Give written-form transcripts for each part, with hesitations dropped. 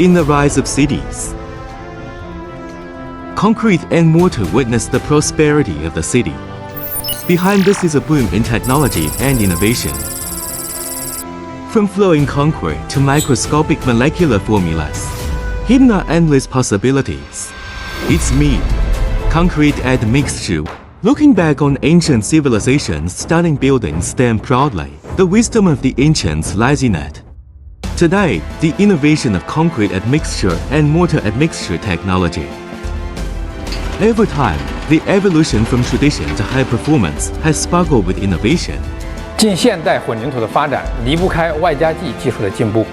in the rise of cities. Concrete and mortar witness the prosperity of the city. Behind this is a boom in technology and innovation. From flowing concrete to microscopic molecular formulas, hidden are endless possibilities. It's me, concrete admixture. Looking back on ancient civilizations, stunning buildings stand proudly. The wisdom of the ancients lies in it. Today, the innovation of concrete admixture and mortar admixture technology. Over time, the evolution from tradition to high performance has sparkled with innovation. 近现代混凝土的发展离不开外加剂技术的进步。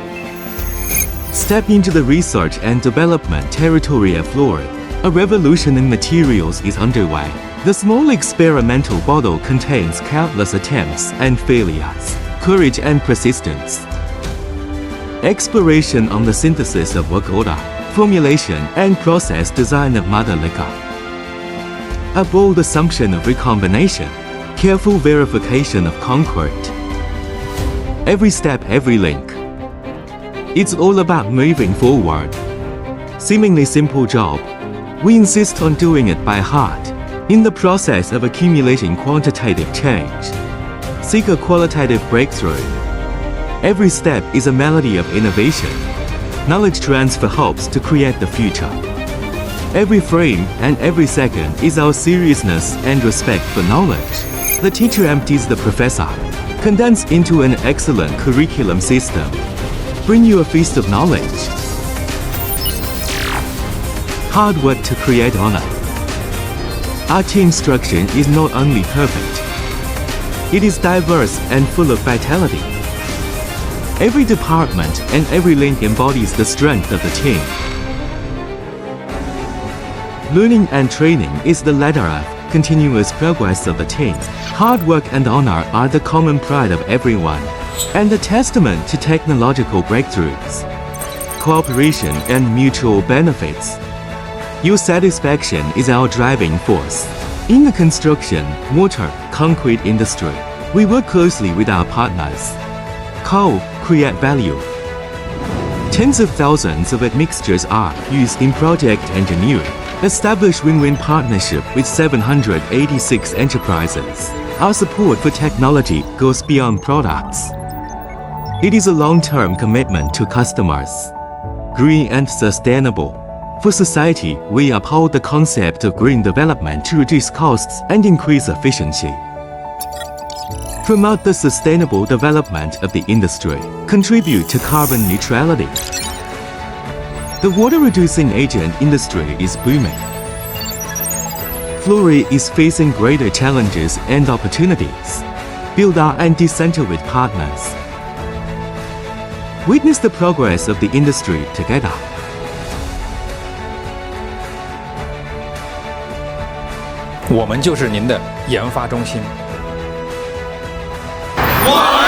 Step into the research and development territory of Fuluorui. A revolution in materials is underway. The small experimental bottle contains countless attempts and failures, courage and persistence. Exploration on the synthesis of work order, formulation and process design of mother liquor. A bold assumption of recombination, careful verification of concrete. Every step, every link. It's all about moving forward. Seemingly simple job. We insist on doing it by heart. In the process of accumulating quantitative change, seek a qualitative breakthrough. Every step is a melody of innovation. Knowledge transfer helps to create the future. Every frame and every second is our seriousness and respect for knowledge. The teacher empties the professor, condensed into an excellent curriculum system. Bring you a feast of knowledge. Hard work to create honor. Our team structure is not only perfect, it is diverse and full of vitality. Every department and every link embodies the strength of the team. Learning and training is the ladder of continuous progress of the team. Hard work and honor are the common pride of everyone, and a testament to technological breakthroughs, cooperation and mutual benefits. Your satisfaction is our driving force. In the construction, mortar, concrete industry, we work closely with our partners. Co-create value. Tens of thousands of admixtures are used in project engineering. Establish win-win partnership with 786 enterprises. Our support for technology goes beyond products. It is a long-term commitment to customers. Green and sustainable. For society, we uphold the concept of green development to reduce costs and increase efficiency. Promote the sustainable development of the industry. Contribute to carbon neutrality. The water-reducing agent industry is booming. Fuluorui is facing greater challenges and opportunities. Build R&D center with partners. Witness the progress of the industry together. 我们就是您的研发中心。我们